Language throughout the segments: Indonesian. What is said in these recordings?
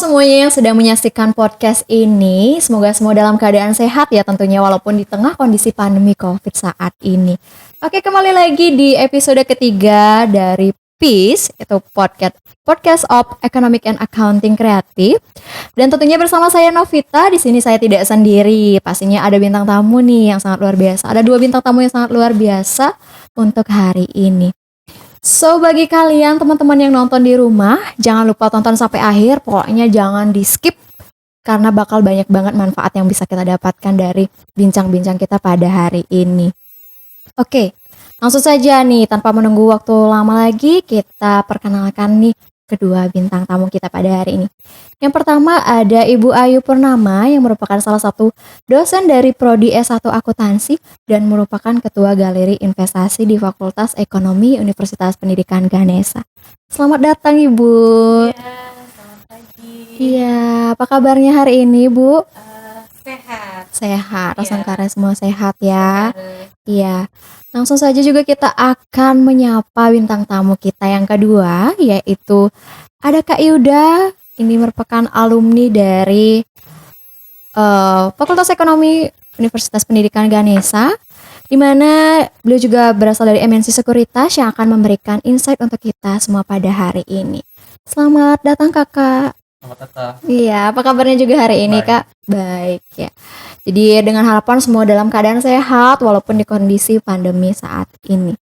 semuanya yang sedang menyaksikan podcast ini, semoga semua dalam keadaan sehat ya tentunya walaupun di tengah kondisi pandemi COVID saat ini. Oke, kembali lagi di episode ketiga dari PIS, itu podcast of Economic and Accounting Kreatif. Dan tentunya bersama saya Novita, di sini saya tidak sendiri. Pastinya ada bintang tamu nih yang sangat luar biasa. Ada 2 bintang tamu yang sangat luar biasa untuk hari ini. So, bagi kalian teman-teman yang nonton di rumah, jangan lupa tonton sampai akhir. Pokoknya jangan di skip karena bakal banyak banget manfaat yang bisa kita dapatkan dari bincang-bincang kita pada hari ini. Oke, langsung saja nih tanpa menunggu waktu lama lagi, kita perkenalkan nih kedua bintang tamu kita pada hari ini. Yang pertama ada Ibu Ayu Purnama yang merupakan salah satu dosen dari Prodi S1 Akuntansi dan merupakan Ketua Galeri Investasi di Fakultas Ekonomi Universitas Pendidikan Ganesha. Selamat datang Ibu. Iya, selamat pagi. Iya, apa kabarnya hari ini Bu? Sehat. Sehat, Iya. Rasangkara semua sehat ya. Sehat. Iya, langsung saja juga kita akan menyapa bintang tamu kita yang kedua, yaitu ada Kak Yuda. Ini merupakan alumni dari Fakultas Ekonomi Universitas Pendidikan Ganesha, di mana beliau juga berasal dari MNC Sekuritas yang akan memberikan insight untuk kita semua pada hari ini. Selamat datang Kakak. Selamat datang. Iya, apa kabarnya juga hari ini Baik. Kak? Baik ya. Jadi dengan harapan semua dalam keadaan sehat walaupun di kondisi pandemi saat ini.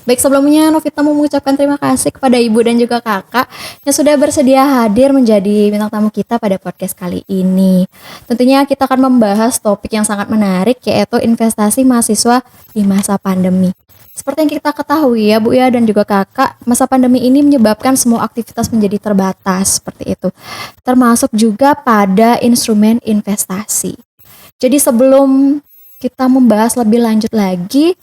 Baik, sebelumnya Novita mau mengucapkan terima kasih kepada Ibu dan juga Kakak yang sudah bersedia hadir menjadi bintang tamu kita pada podcast kali ini. Tentunya kita akan membahas topik yang sangat menarik yaitu investasi mahasiswa di masa pandemi. Seperti yang kita ketahui ya Bu ya dan juga Kakak, masa pandemi ini menyebabkan semua aktivitas menjadi terbatas seperti itu. Termasuk juga pada instrumen investasi. Jadi sebelum kita membahas lebih lanjut lagi,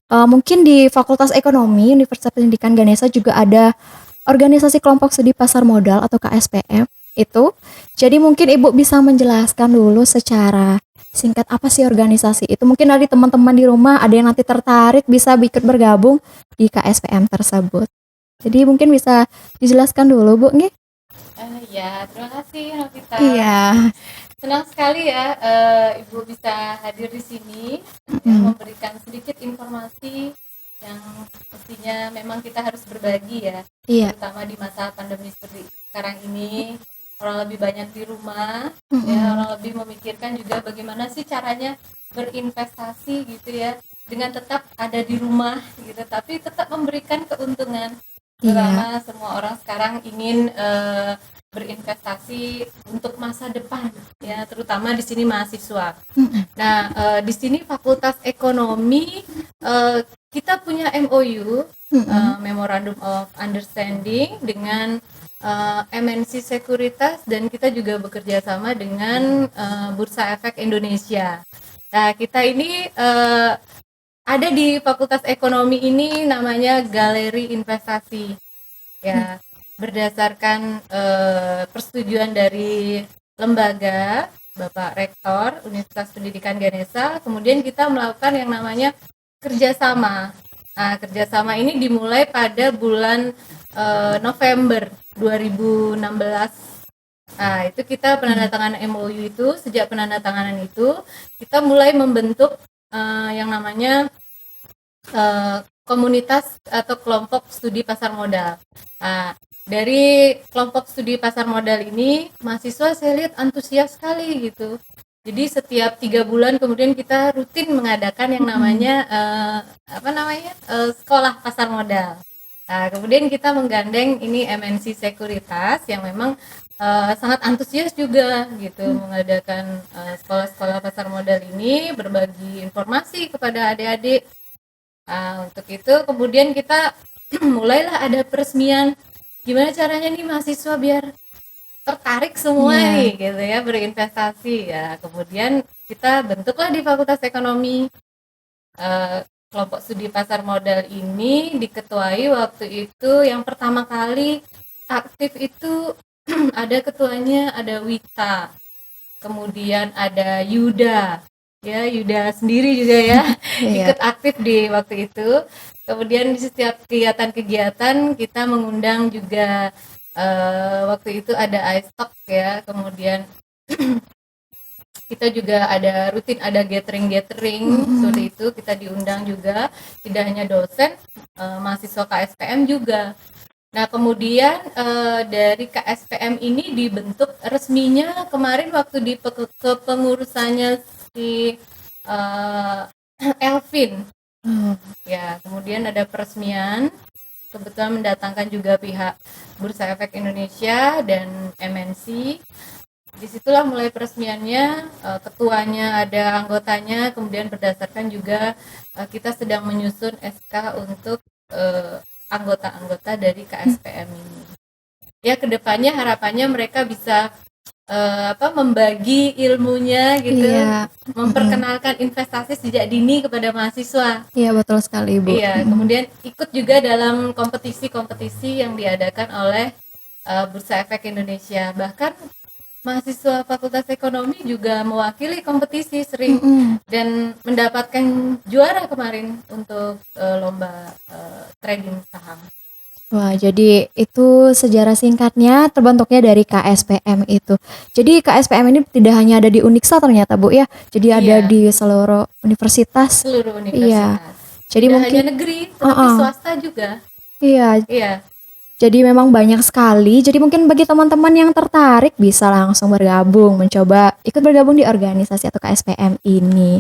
mungkin di Fakultas Ekonomi Universitas Pendidikan Ganesha juga ada organisasi kelompok studi pasar modal atau KSPM itu. Jadi mungkin Ibu bisa menjelaskan dulu secara singkat apa sih organisasi itu. Mungkin dari teman-teman di rumah ada yang nanti tertarik bisa ikut bergabung di KSPM tersebut. Jadi mungkin bisa dijelaskan dulu Bu nggih? Ya, terima kasih Novita. Iya. Senang sekali ya Ibu bisa hadir di sini ya, memberikan sedikit informasi yang pastinya memang kita harus berbagi ya. Iya. Terutama di masa pandemi seperti sekarang ini, orang lebih banyak di rumah, ya orang lebih memikirkan juga bagaimana sih caranya berinvestasi gitu ya, dengan tetap ada di rumah gitu, tapi tetap memberikan keuntungan. Terutama semua orang sekarang ingin berinvestasi untuk masa depan ya, terutama di sini mahasiswa. Nah, di sini Fakultas Ekonomi kita punya MOU, Memorandum of Understanding dengan MNC Sekuritas, dan kita juga bekerja sama dengan Bursa Efek Indonesia. Nah, kita ini ada di Fakultas Ekonomi ini namanya Galeri Investasi ya, berdasarkan persetujuan dari lembaga Bapak Rektor Universitas Pendidikan Ganesha. Kemudian kita melakukan yang namanya kerjasama. Nah, kerjasama ini dimulai pada bulan November 2016. Nah, itu kita penandatanganan MOU itu. Sejak penandatanganan itu kita mulai membentuk yang namanya komunitas atau kelompok studi pasar modal. Nah, dari kelompok studi pasar modal ini mahasiswa saya lihat antusias sekali gitu. Jadi setiap 3 bulan kemudian kita rutin mengadakan yang namanya sekolah pasar modal. Nah, kemudian kita menggandeng ini MNC Sekuritas yang memang sangat antusias juga gitu mengadakan sekolah-sekolah pasar modal ini, berbagi informasi kepada adik-adik. Nah, untuk itu kemudian kita mulailah ada peresmian gimana caranya nih mahasiswa biar tertarik semua nih gitu ya berinvestasi ya. Kemudian kita bentuklah di Fakultas Ekonomi kelompok studi pasar modal ini, diketuai waktu itu yang pertama kali aktif itu ada ketuanya, ada Wita, kemudian ada Yuda ya, Yuda sendiri juga ya ikut aktif di waktu itu. Kemudian di setiap kegiatan-kegiatan kita mengundang juga waktu itu ada iStock ya, kemudian kita juga ada rutin ada gathering seperti itu, kita diundang juga, tidak hanya dosen, mahasiswa KSPM juga. Nah kemudian dari KSPM ini dibentuk resminya kemarin waktu di kepengurusannya si Elvin. Ya kemudian ada peresmian, kebetulan mendatangkan juga pihak Bursa Efek Indonesia dan MNC. Disitulah mulai peresmiannya, ketuanya ada anggotanya, kemudian berdasarkan juga kita sedang menyusun SK untuk anggota-anggota dari KSPM ini. Ya kedepannya harapannya mereka bisa membagi ilmunya gitu, memperkenalkan investasi sejak dini kepada mahasiswa. Iya betul sekali Bu. Iya, kemudian ikut juga dalam kompetisi-kompetisi yang diadakan oleh Bursa Efek Indonesia. Bahkan mahasiswa Fakultas Ekonomi juga mewakili kompetisi sering dan mendapatkan juara kemarin untuk lomba trading saham. Wah, jadi itu sejarah singkatnya terbentuknya dari KSPM itu. Jadi KSPM ini tidak hanya ada di Uniksa ternyata Bu ya. Jadi ada di seluruh universitas. Seluruh universitas. Iya. Jadi tidak mungkin hanya negeri, tapi swasta juga. Iya. Iya. Jadi memang banyak sekali. Jadi mungkin bagi teman-teman yang tertarik bisa langsung bergabung, mencoba ikut bergabung di organisasi atau KSPM ini.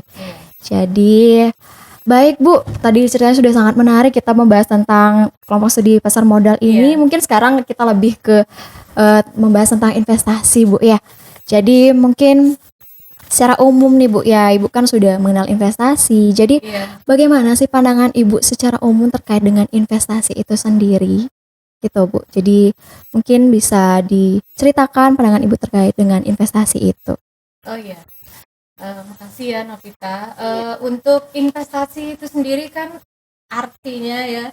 Jadi baik Bu, tadi ceritanya sudah sangat menarik, kita membahas tentang kelompok studi pasar modal ini. Mungkin sekarang kita lebih ke membahas tentang investasi Bu ya. Jadi mungkin secara umum nih Bu ya, Ibu kan sudah mengenal investasi. Jadi bagaimana sih pandangan Ibu secara umum terkait dengan investasi itu sendiri? Gitu Bu, jadi mungkin bisa diceritakan pandangan Ibu terkait dengan investasi itu. Oh iya, makasih ya Novita. Untuk investasi itu sendiri kan artinya ya,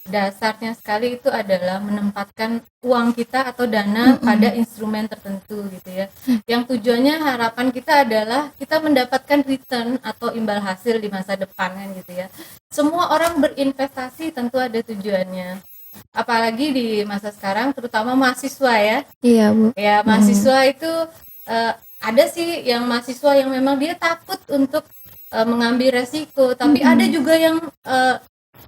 dasarnya sekali itu adalah menempatkan uang kita atau dana pada instrumen tertentu gitu ya. Yang tujuannya harapan kita adalah kita mendapatkan return atau imbal hasil di masa depan kan gitu ya. Semua orang berinvestasi tentu ada tujuannya. Apalagi di masa sekarang terutama mahasiswa ya. Iya Bu. Ya mahasiswa itu ada sih yang mahasiswa yang memang dia takut untuk mengambil resiko, tapi ada juga yang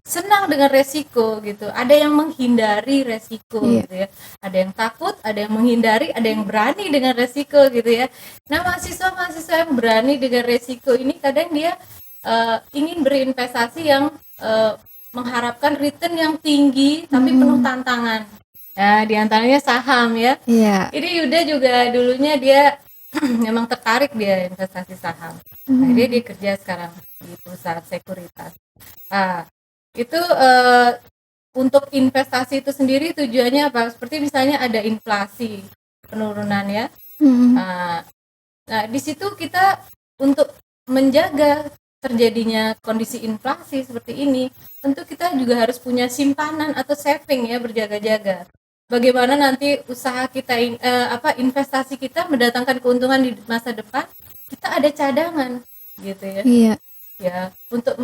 senang dengan resiko gitu. Ada yang menghindari resiko gitu ya. Ada yang takut, ada yang menghindari, ada yang berani dengan resiko gitu ya. Nah mahasiswa yang berani dengan resiko ini kadang dia ingin berinvestasi yang mengharapkan return yang tinggi tapi penuh tantangan. Nah, diantaranya saham ya. Iya. Ini Yuda juga dulunya dia memang tertarik dia investasi saham. Dia kerja sekarang di perusahaan sekuritas. Nah, itu untuk investasi itu sendiri tujuannya apa? Seperti misalnya ada inflasi, penurunan ya. Nah, di situ kita untuk menjaga terjadinya kondisi inflasi seperti ini, tentu kita juga harus punya simpanan atau saving ya, berjaga-jaga. Bagaimana nanti usaha kita investasi kita mendatangkan keuntungan di masa depan, kita ada cadangan gitu ya. Iya. Ya, untuk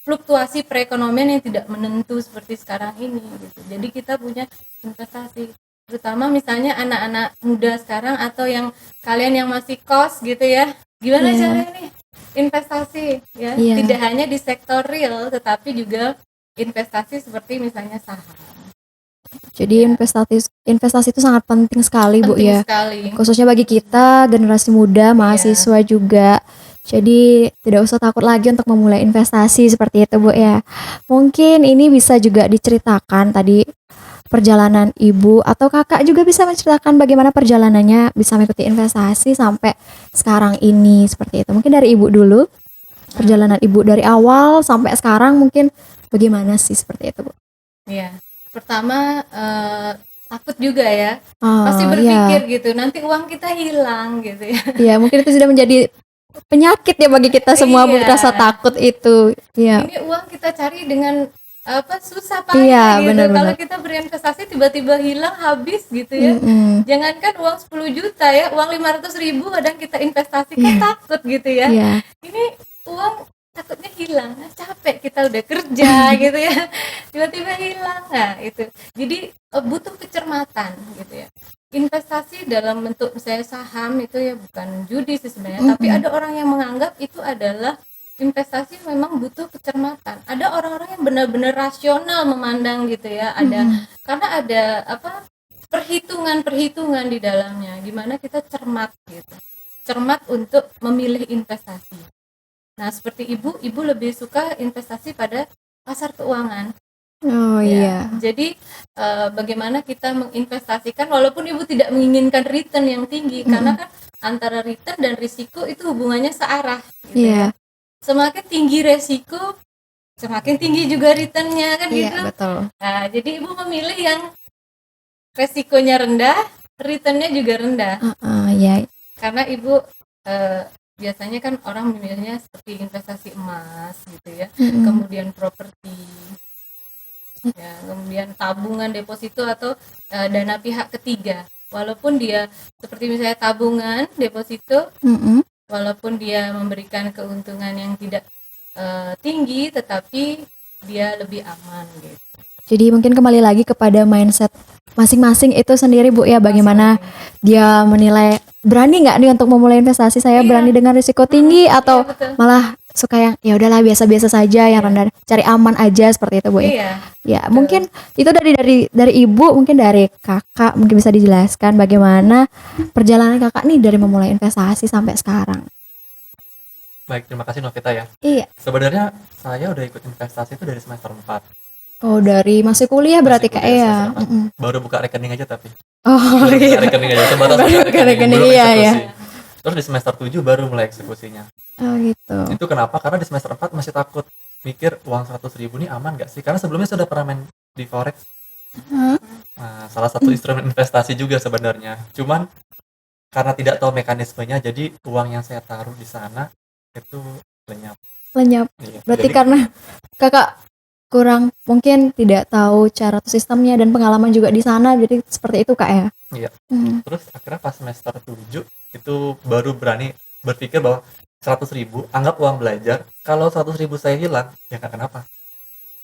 fluktuasi perekonomian yang tidak menentu seperti sekarang ini gitu. Jadi kita punya investasi, terutama misalnya anak-anak muda sekarang atau yang kalian yang masih kos gitu ya. Gimana caranya nih investasi ya, tidak hanya di sektor real tetapi juga investasi seperti misalnya saham. Jadi investasi itu sangat penting sekali Bu ya. Sekali. Khususnya bagi kita generasi muda, mahasiswa juga. Jadi tidak usah takut lagi untuk memulai investasi seperti itu Bu ya. Mungkin ini bisa juga diceritakan tadi perjalanan Ibu atau Kakak juga bisa menceritakan bagaimana perjalanannya bisa mengikuti investasi sampai sekarang ini seperti itu. Mungkin dari Ibu dulu, perjalanan Ibu dari awal sampai sekarang mungkin bagaimana sih seperti itu Bu? Iya, pertama takut juga ya, pasti berpikir gitu, nanti uang kita hilang gitu ya. Iya, mungkin itu sudah menjadi penyakit ya bagi kita semua Bu, rasa takut itu. Iya. Ini uang kita cari dengan susah payah gitu. Kalau kita berinvestasi tiba-tiba hilang habis gitu ya. Jangankan uang 10 juta ya, uang 500.000 kadang kita investasikan takut gitu ya. Ini uang takutnya hilang. Nah, capek kita udah kerja gitu ya, tiba-tiba hilang. Nah itu jadi butuh kecermatan gitu ya. Investasi dalam bentuk misalnya saham itu ya bukan judi sih sebenarnya, tapi ada orang yang menganggap itu adalah investasi memang butuh kecermatan. Ada orang-orang yang benar-benar rasional memandang gitu ya, karena ada perhitungan di dalamnya, gimana kita cermat gitu, cermat untuk memilih investasi. Nah seperti ibu lebih suka investasi pada pasar keuangan. Oh iya. Jadi bagaimana kita menginvestasikan walaupun ibu tidak menginginkan return yang tinggi, karena kan antara return dan risiko itu hubungannya searah gitu ya. Semakin tinggi resiko, semakin tinggi juga returnnya kan gitu. Betul. Nah jadi ibu memilih yang resikonya rendah, returnnya juga rendah. Iya. Karena ibu biasanya kan orang memilihnya seperti investasi emas gitu ya, kemudian properti, ya, kemudian tabungan deposito atau dana pihak ketiga. Walaupun dia seperti misalnya tabungan deposito, walaupun dia memberikan keuntungan yang tidak tinggi, tetapi dia lebih aman gitu. Jadi mungkin kembali lagi kepada mindset masing-masing itu sendiri Bu ya, bagaimana dia menilai berani nggak nih untuk memulai investasi, saya berani dengan risiko tinggi atau malah suka yang ya udahlah biasa-biasa saja yang rendah, cari aman aja seperti itu Bu ya. Ya mungkin itu dari ibu, mungkin dari kakak mungkin bisa dijelaskan bagaimana perjalanan kakak nih dari memulai investasi sampai sekarang. Baik, terima kasih Novita ya. Iya. Sebenarnya saya udah ikut investasi itu dari semester 4. Oh, dari masih kuliah berarti Kak ya. Baru buka rekening aja tapi. Oh iya. Rekening aja, sebatas buka rekening, belum eksekusi. Terus di semester 7 baru mulai eksekusinya. Oh gitu. Itu kenapa? Karena di semester 4 masih takut, mikir uang 100.000 ini aman gak sih? Karena sebelumnya sudah pernah main di forex. Nah, salah satu instrumen investasi juga sebenarnya. Cuman karena tidak tahu mekanismenya, jadi uang yang saya taruh di sana itu lenyap. Iya, berarti jadi, karena kakak kurang mungkin tidak tahu cara sistemnya dan pengalaman juga di sana, jadi seperti itu Kak ya. Iya. Terus akhirnya pas semester 7 itu baru berani berpikir bahwa 100.000 anggap uang belajar, kalau 100.000 saya hilang ya nggak kenapa.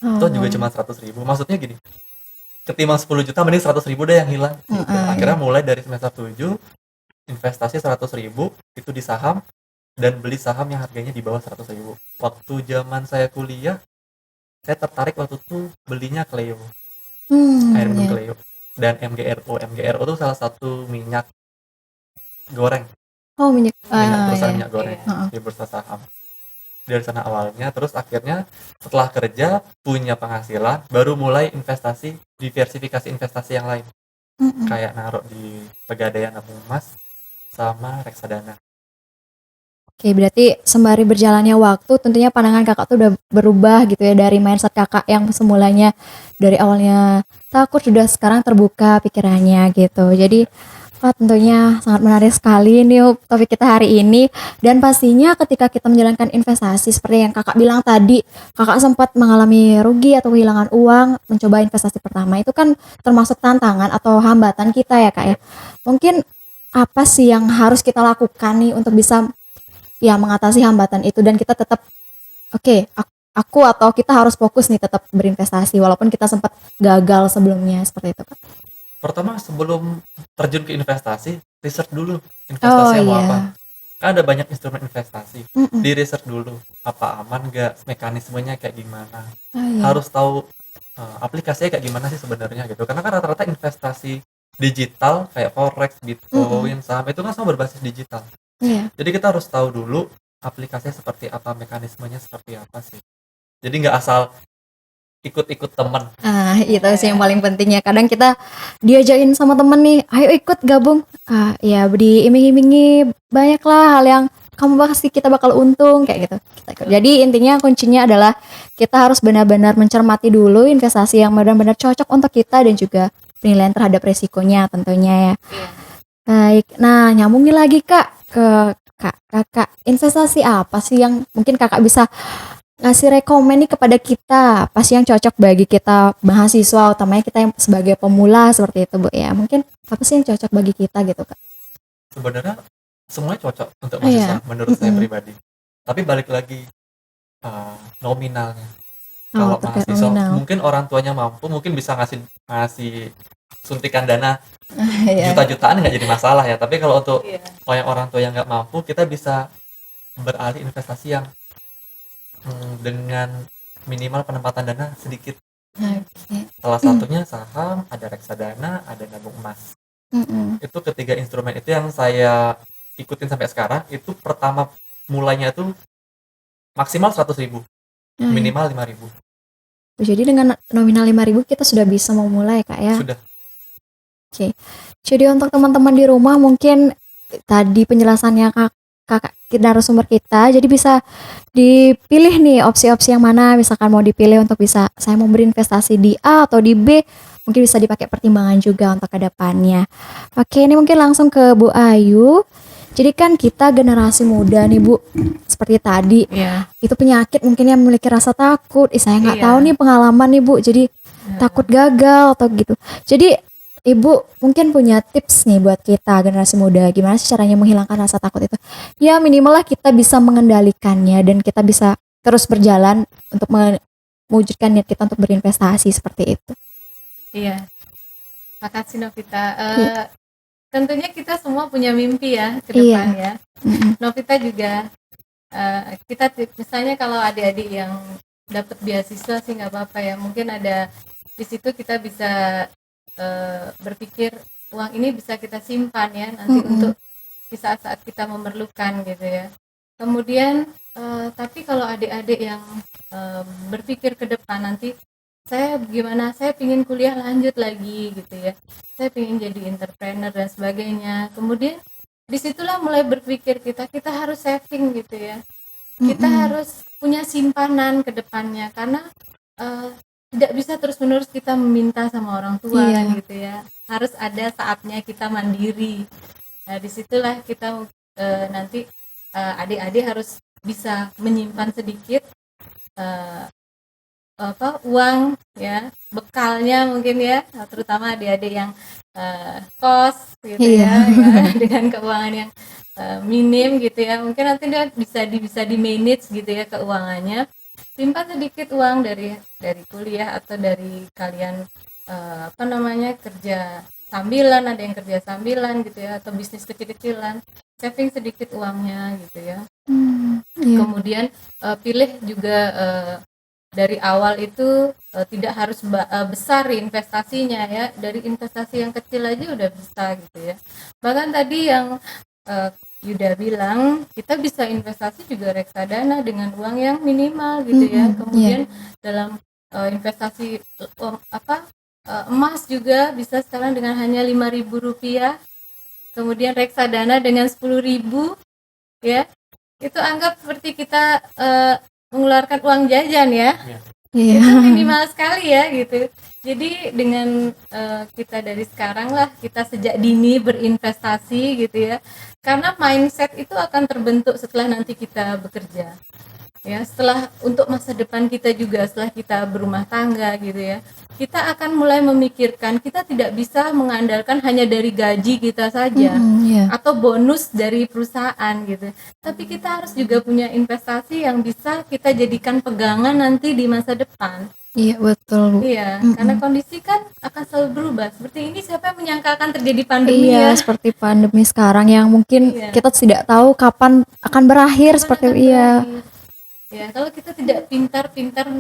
Itu juga cuma 100.000. Maksudnya gini, ketimbang 10 juta mending 100.000 deh yang hilang gitu. Akhirnya mulai dari semester 7 investasi 100.000 itu di saham dan beli saham yang harganya di bawah 100.000. Waktu zaman saya kuliah, saya tertarik waktu itu belinya Cleo, air minum Cleo dan MGRO. MGRO itu salah satu minyak goreng. Oh, minyak perusahaan minyak goreng di bursa saham. Dari sana awalnya, terus akhirnya setelah kerja punya penghasilan, baru mulai investasi, diversifikasi investasi yang lain, kayak naruh di Pegadaian Tabung Emas sama reksadana. Oke, berarti sembari berjalannya waktu tentunya pandangan kakak tuh udah berubah gitu ya, dari mindset kakak yang semulanya dari awalnya takut sudah sekarang terbuka pikirannya gitu. Jadi tentunya sangat menarik sekali nih topik kita hari ini, dan pastinya ketika kita menjalankan investasi seperti yang kakak bilang tadi, kakak sempat mengalami rugi atau kehilangan uang mencoba investasi pertama, itu kan termasuk tantangan atau hambatan kita ya Kak ya. Mungkin apa sih yang harus kita lakukan nih untuk bisa ya mengatasi hambatan itu dan kita tetap aku atau kita harus fokus nih tetap berinvestasi walaupun kita sempat gagal sebelumnya, seperti itu Kak. Pertama, sebelum terjun ke investasi, research dulu investasi mau apa. Kan ada banyak instrumen investasi, di research dulu apa aman gak, mekanismenya kayak gimana. Harus tahu aplikasinya kayak gimana sih sebenarnya gitu, karena kan rata-rata investasi digital kayak forex, bitcoin, saham itu kan semua berbasis digital. Jadi kita harus tahu dulu aplikasinya seperti apa, mekanismenya seperti apa sih. Jadi nggak asal ikut-ikut teman. Itu sih yang paling penting ya. Kadang kita diajakin sama temen nih, ayo ikut gabung. Ya diiming-imingi banyak lah hal yang kamu pasti kita bakal untung kayak gitu. Kita ikut. Jadi intinya kuncinya adalah kita harus benar-benar mencermati dulu investasi yang benar-benar cocok untuk kita dan juga penilaian terhadap resikonya tentunya ya. Baik, nah nyambungin lagi Kak ke kakak, investasi apa sih yang mungkin kakak bisa ngasih rekomen nih kepada kita, apa sih yang cocok bagi kita mahasiswa, utamanya kita yang sebagai pemula seperti itu Bu ya, mungkin apa sih yang cocok bagi kita gitu Kak? Sebenarnya semuanya cocok untuk mahasiswa menurut saya pribadi, tapi balik lagi nominalnya. Oh, Kalau terkait mahasiswa nominal. mungkin orang tuanya mampu, mungkin bisa ngasih suntikan dana Iya. juta-jutaan nggak jadi masalah ya. Tapi kalau untuk Iya. orang tua yang nggak mampu, kita bisa beralih investasi yang dengan minimal penempatan dana sedikit. Oke. Salah satunya saham, ada reksadana, ada nabung emas. Itu ketiga instrumen itu yang saya ikutin sampai sekarang. Itu pertama mulainya itu maksimal 100.000, minimal 5.000. Jadi dengan nominal 5.000 kita sudah bisa memulai Kak ya. Sudah. Oke. Jadi untuk teman-teman di rumah mungkin tadi penjelasannya kakak narasumber kita, jadi bisa dipilih nih opsi-opsi yang mana, misalkan mau dipilih untuk bisa saya mau berinvestasi di A atau di B, mungkin bisa dipakai pertimbangan juga untuk kedepannya. Oke, ini mungkin langsung ke Bu Ayu. Jadi kan kita generasi muda nih Bu, seperti tadi, Iya. itu penyakit mungkin yang memiliki rasa takut. Saya nggak Iya. tahu nih pengalaman nih Bu, jadi takut gagal atau gitu. Jadi Ibu mungkin punya tips nih buat kita generasi muda, gimana sih caranya menghilangkan rasa takut itu? Ya minimal lah kita bisa mengendalikannya dan kita bisa terus berjalan untuk mewujudkan niat kita untuk berinvestasi seperti itu. Iya. Makasih Novita. Tentunya kita semua punya mimpi ya ke depan ya. Novita juga kita misalnya kalau adik-adik yang dapat beasiswa sih nggak apa-apa ya. Mungkin ada di situ kita bisa berpikir uang ini bisa kita simpan ya nanti untuk di saat-saat kita memerlukan gitu ya. Kemudian tapi kalau adik-adik yang berpikir ke depan nanti saya gimana, saya pingin kuliah lanjut lagi gitu ya, saya pingin jadi entrepreneur dan sebagainya. Kemudian disitulah mulai berpikir kita harus saving gitu ya, kita harus punya simpanan ke depannya karena tidak bisa terus-menerus kita meminta sama orang tua kan gitu ya, harus ada saatnya kita mandiri. Nah disitulah kita nanti adik-adik harus bisa menyimpan sedikit uang ya, bekalnya mungkin ya, terutama adik-adik yang kos gitu ya, dengan keuangan yang minim gitu ya, mungkin nanti dia bisa di manage gitu ya keuangannya. Simpan sedikit uang dari kuliah atau dari kalian kerja sambilan, ada yang kerja sambilan gitu ya, atau bisnis kecil-kecilan, saving sedikit uangnya gitu ya. Kemudian pilih juga dari awal itu tidak harus besar investasinya ya, dari investasi yang kecil aja udah bisa gitu ya. Bahkan tadi yang Yuda bilang kita bisa investasi juga reksadana dengan uang yang minimal gitu ya. Kemudian dalam investasi emas juga bisa sekarang dengan hanya Rp5.000. Kemudian reksadana dengan 10.000 ya. Itu anggap seperti kita mengeluarkan uang jajan ya. Itu minimal sekali ya gitu. Jadi dengan kita dari sekarang lah, kita sejak dini berinvestasi gitu ya, karena mindset itu akan terbentuk setelah nanti kita bekerja ya, setelah untuk masa depan kita juga, setelah kita berumah tangga gitu ya, kita akan mulai memikirkan kita tidak bisa mengandalkan hanya dari gaji kita saja atau bonus dari perusahaan gitu, tapi kita harus juga punya investasi yang bisa kita jadikan pegangan nanti di masa depan. Iya betul Bu. Iya, karena kondisi kan akan selalu berubah. Seperti ini siapa yang menyangka akan terjadi pandemi ya? Seperti pandemi sekarang yang mungkin kita tidak tahu kapan akan berakhir seperti itu. Ya, kalau kita tidak pintar-pintar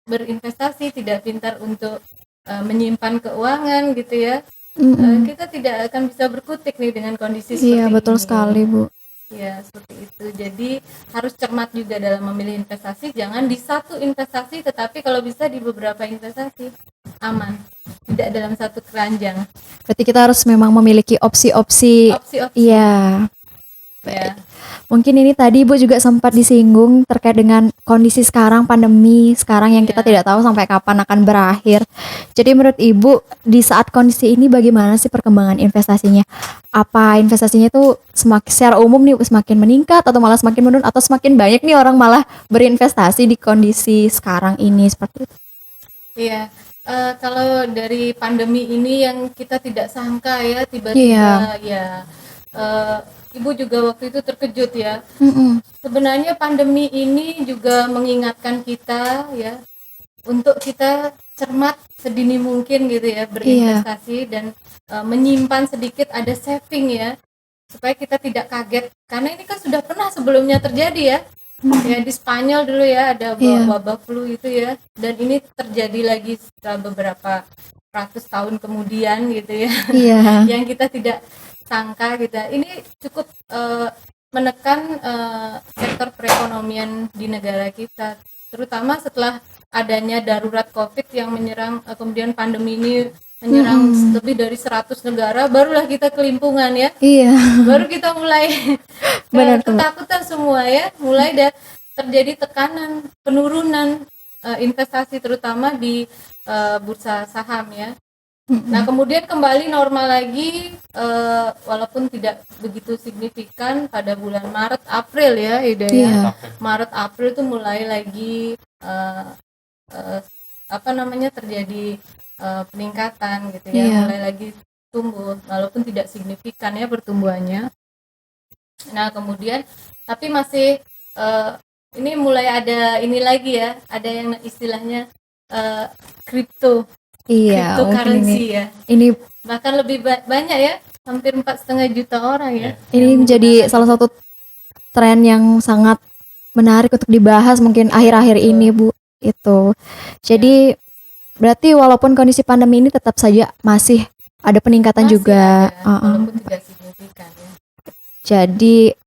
berinvestasi, tidak pintar untuk menyimpan keuangan gitu ya, kita tidak akan bisa berkutik nih dengan kondisi seperti ini. Iya betul sekali Bu. Ya seperti itu, jadi harus cermat juga dalam memilih investasi, jangan di satu investasi tetapi kalau bisa di beberapa investasi, aman, tidak dalam satu keranjang. Berarti kita harus memang memiliki opsi-opsi. Iya. Ya. Mungkin ini tadi Ibu juga sempat disinggung terkait dengan kondisi sekarang, pandemi sekarang yang kita tidak tahu sampai kapan akan berakhir. Jadi menurut Ibu di saat kondisi ini bagaimana sih perkembangan investasinya? Apa investasinya itu secara umum nih semakin meningkat atau malah semakin menurun, atau semakin banyak nih orang malah berinvestasi di kondisi sekarang ini seperti itu? Iya. Kalau dari pandemi ini yang kita tidak sangka ya, tiba-tiba ya Ibu juga waktu itu terkejut ya. Mm-mm. Sebenarnya pandemi ini juga mengingatkan kita ya untuk kita cermat sedini mungkin gitu ya berinvestasi dan menyimpan sedikit, ada saving ya, supaya kita tidak kaget karena ini kan sudah pernah sebelumnya terjadi ya. Ya di Spanyol dulu ya ada Iya. wabah flu itu ya, dan ini terjadi lagi setelah beberapa ratus tahun kemudian gitu ya. Iya. Yang kita tidak sangka gitu. Ini cukup menekan sektor perekonomian di negara kita, terutama setelah adanya darurat COVID yang menyerang, kemudian pandemi ini menyerang lebih dari 100 negara, barulah kita kelimpungan ya. Iya. Baru kita mulai Benar tuh, Mbak. ketakutan semua ya, mulai terjadi tekanan penurunan investasi terutama di bursa saham ya. Nah kemudian kembali normal lagi, walaupun tidak begitu signifikan pada bulan Maret April ya Ida ya. Iya. Maret April itu mulai lagi terjadi peningkatan gitu ya. Iya. Mulai lagi tumbuh walaupun tidak signifikan ya pertumbuhannya. Nah kemudian tapi masih ini mulai ada ini lagi ya, ada yang istilahnya kripto. Iya, mungkin Cryptocurrency ya, ini bahkan lebih banyak ya, hampir 4,5 juta orang ya. ini menjadi salah satu tren yang sangat menarik untuk dibahas mungkin akhir-akhir ini, Bu. Itu. Jadi berarti walaupun kondisi pandemi ini tetap saja masih ada peningkatan Masih juga. ada, walaupun tidak signifikan ya. Jadi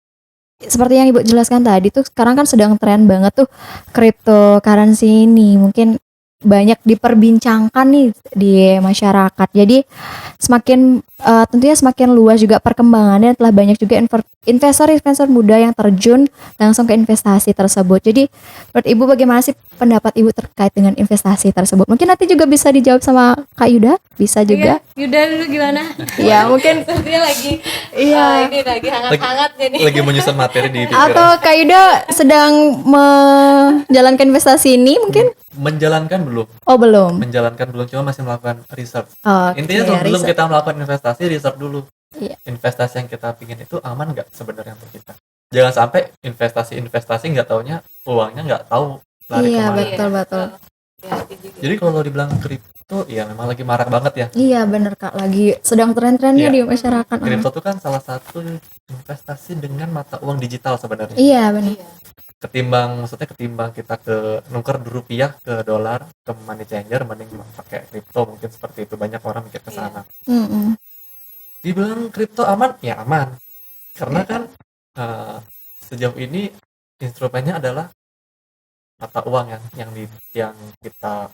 seperti yang Ibu jelaskan tadi tuh sekarang kan sedang tren banget tuh cryptocurrency ini. Mungkin banyak diperbincangkan nih di masyarakat. Jadi semakin tentunya semakin luas juga perkembangannya, telah banyak juga investor muda yang terjun langsung ke investasi tersebut. Jadi menurut Ibu bagaimana sih pendapat Ibu terkait dengan investasi tersebut? Mungkin nanti juga bisa dijawab sama Kak Yuda, bisa juga. Iya, Yuda dulu gimana? Ya, mungkin Sepertinya lagi iya. ini lagi hangat-hangatnya nih. Lagi menyusun materi di Atau pikiran. Kak Yuda sedang menjalankan investasi ini mungkin? Menjalankan belum, Oh, belum. cuma masih melakukan research. Oke, Intinya sebelum riset. kita melakukan investasi, research dulu. Iya. Investasi yang kita pingin itu aman nggak sebenarnya untuk kita. Jangan sampai investasi nggak taunya uangnya nggak tahu lari Iya, kemana. betul. Ya, juga. Jadi kalau dibilang kripto, ya memang lagi marak banget ya. Iya, bener Kak, lagi sedang tren-trennya Iya. di masyarakat. Kripto itu kan salah satu investasi dengan mata uang digital sebenarnya. Iya, benar. Iya. Ketimbang kita ke nuker rupiah ke dolar ke money changer, mending pakai kripto, mungkin seperti itu. Banyak orang mikir ke sana. Mm-mm. Dibilang kripto aman, ya aman. Karena kan sejauh ini instrumennya adalah mata uang yang kita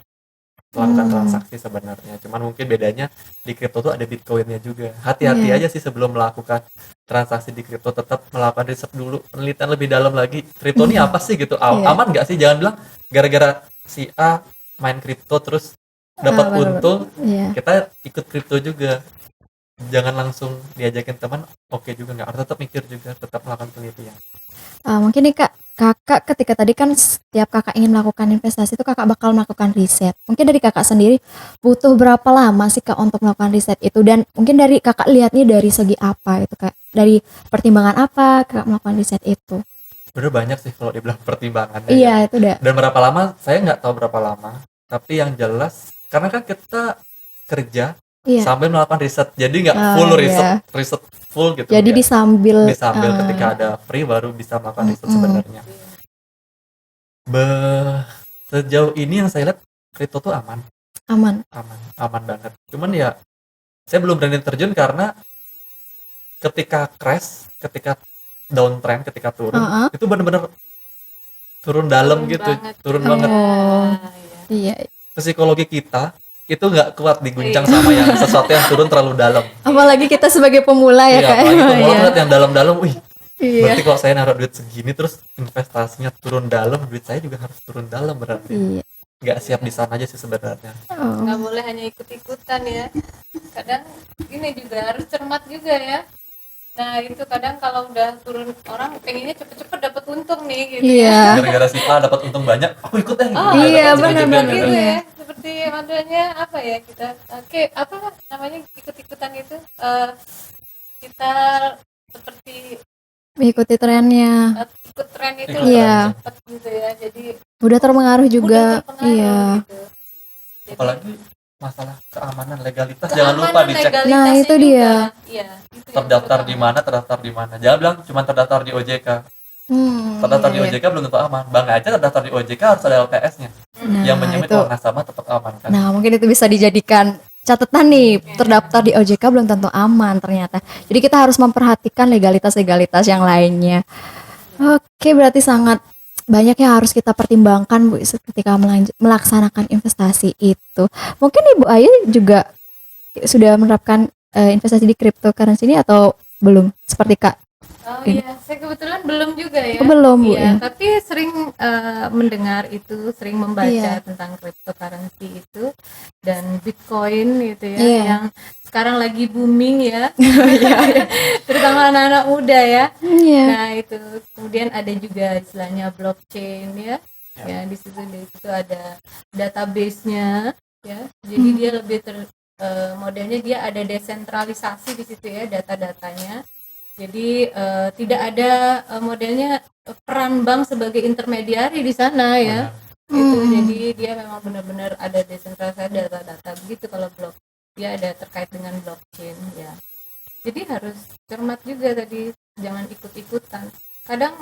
lakukan transaksi sebenarnya. Cuman mungkin bedanya di kripto tuh ada bitcoinnya juga. Hati-hati aja sih sebelum melakukan transaksi di kripto, tetap melakukan riset dulu, penelitian lebih dalam lagi. Kripto ini apa sih gitu? Aman nggak sih? Jangan bilang gara-gara si A main kripto terus dapat benar-benar. untung, Iya. kita ikut kripto juga. Jangan langsung diajakin teman, oke juga nggak, harus tetap mikir juga, tetap melakukan penelitian. Mungkin nih Kak, Kakak ketika tadi kan setiap Kakak ingin melakukan investasi itu Kakak bakal melakukan riset. Mungkin dari Kakak sendiri butuh berapa lama sih Kak untuk melakukan riset itu, dan mungkin dari Kakak lihatnya dari segi apa itu Kak? Dari pertimbangan apa Kakak melakukan riset itu? Bener banyak sih kalau dibilang pertimbangannya. Iya, itu udah. Dan berapa lama, saya nggak tahu berapa lama. Tapi yang jelas, karena kan kita kerja Iya. sambil melakukan riset, jadi nggak Oh, full iya. riset full gitu. Jadi nggak. disambil ketika ada free baru bisa melakukan riset sebenarnya. Sejauh ini yang saya lihat kripto tuh aman banget. Cuman ya saya belum berani terjun karena ketika crash, ketika downtrend, ketika turun, itu benar-benar turun dalam gitu, turun banget. Oh, iya. Psikologi kita itu nggak kuat diguncang sama yang sesuatu yang turun terlalu dalam. Apalagi kita sebagai pemula ya Kak. Apalagi pemula Iya. ngeliat yang dalam-dalam, wih. Iya. Berarti kalau saya naruh duit segini terus investasinya turun dalam, duit saya juga harus turun dalam berarti. Iya. Nggak siap di sana aja sih sebenarnya. Oh. Nggak boleh hanya ikut-ikutan ya. Kadang ini juga harus cermat juga ya. Nah itu kadang kalau udah turun, orang pengennya cepet-cepet dapat untung nih gitu. Iya. Gara-gara si A dapat untung banyak, aku ikut deh. Oh, iya, Dapat segini benar-benar. juga, Gitu gitu. ya. Seperti adanya apa ya, kita apa namanya ikut-ikutan itu, kita seperti Mengikuti trennya. ikut tren itu Ikut loh, Iya. cepet gitu ya. Jadi Udah terpengaruh juga. mudah terpengaruh Iya. gitu. Jadi, Apalagi masalah keamanan, legalitas, jangan lupa keamanan dicek legalitasnya Nah, itu juga. dia. Iya, itu yang terdaftar di terutama. mana, terdaftar di mana. Jangan bilang cuma terdaftar di OJK. Terdaftar Iya, di iya. OJK belum tentu aman. Bang aja terdaftar di OJK harus ada LPS-nya. Yang Nah, menjamin itu. nasabah tetap aman kan. Nah, mungkin itu bisa dijadikan catatan nih, terdaftar di OJK belum tentu aman ternyata. Jadi kita harus memperhatikan legalitas-legalitas yang lainnya. Oke, berarti sangat banyak yang harus kita pertimbangkan Bu ketika melaksanakan investasi itu. Mungkin Ibu Ayu juga sudah menerapkan investasi di cryptocurrency ini atau belum? Seperti Kak. Oh iya, saya kebetulan belum juga ya. Oh, belum, Bu, Iya, ya. tapi sering mendengar itu, sering membaca Iya. tentang cryptocurrency itu dan Bitcoin gitu ya, Iya. yang sekarang lagi booming ya. Terutama anak-anak muda ya. Iya. Nah, itu kemudian ada juga istilahnya blockchain ya. Ya, di situ ada database-nya ya. Jadi dia lebih modelnya dia ada desentralisasi di situ ya, data-datanya. Jadi tidak ada modelnya peran bank sebagai intermediari di sana ya. Itu jadi dia memang benar-benar ada desentralisasi data-data begitu. Kalau blok dia ada terkait dengan blockchain ya. Jadi harus cermat juga tadi, jangan ikut-ikutan. Kadang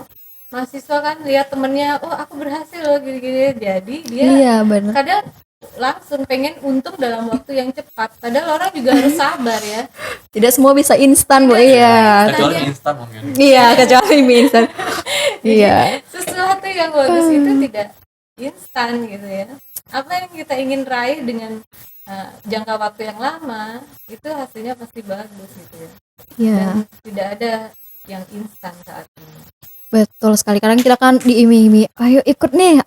mahasiswa kan lihat temennya, oh aku berhasil loh gini-gini, jadi dia Iya, benar. kadang langsung pengen untung dalam waktu yang cepat. Padahal orang juga harus sabar ya. Tidak semua bisa instan, Bu. Iya. Kecuali Tanya. instan mungkin. Iya, kecuali mie instan. Iya. Sesuatu yang bagus itu tidak instan gitu ya. Apa yang kita ingin raih dengan jangka waktu yang lama itu hasilnya pasti bagus gitu ya. Iya. Dan tidak ada yang instan saat ini. Betul sekali. Kadang kita kan diiming-iming, ayo ikut nih,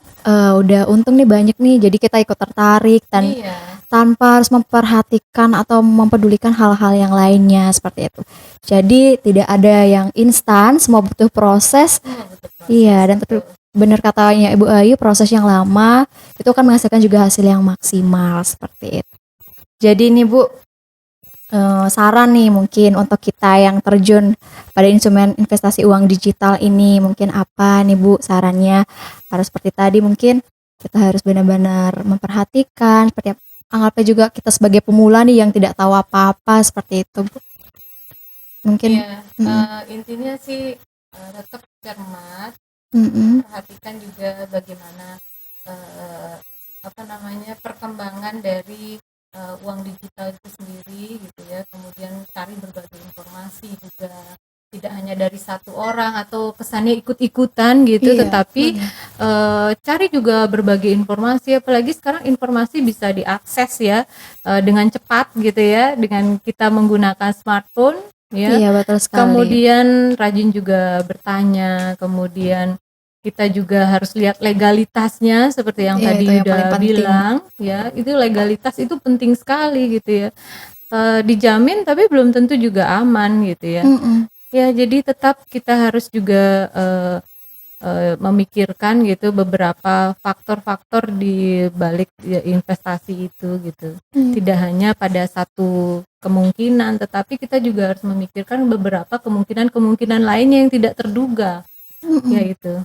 udah untung nih banyak nih, jadi kita ikut tertarik dan Iya. tanpa harus memperhatikan atau mempedulikan hal-hal yang lainnya seperti itu. Jadi tidak ada yang instan, semua butuh proses. Betul. Iya, dan benar katanya Ibu Ayu, proses yang lama itu akan menghasilkan juga hasil yang maksimal seperti itu. Jadi nih Bu, saran nih mungkin untuk kita yang terjun pada instrumen investasi uang digital ini, mungkin apa nih Bu sarannya? Harus seperti tadi, mungkin kita harus benar-benar memperhatikan, seperti anggapnya juga kita sebagai pemula nih yang tidak tahu apa-apa seperti itu Bu. Mungkin Iya, intinya sih tetap cermat, perhatikan juga bagaimana perkembangan dari uang digital itu sendiri gitu ya. Kemudian cari berbagai informasi juga, tidak hanya dari satu orang atau kesannya ikut-ikutan gitu. Iya, tetapi cari juga berbagai informasi, apalagi sekarang informasi bisa diakses ya dengan cepat gitu ya, dengan kita menggunakan smartphone ya. Iya, betul sekali. Kemudian rajin juga bertanya, kemudian kita juga harus lihat legalitasnya seperti yang Iya, tadi itu yang udah paling penting. bilang ya, itu legalitas itu penting sekali gitu ya. Dijamin tapi belum tentu juga aman gitu ya. Ya, jadi tetap kita harus juga memikirkan gitu beberapa faktor-faktor di balik ya, investasi itu gitu. Tidak hanya pada satu kemungkinan, tetapi kita juga harus memikirkan beberapa kemungkinan-kemungkinan lainnya yang tidak terduga. Ya itu.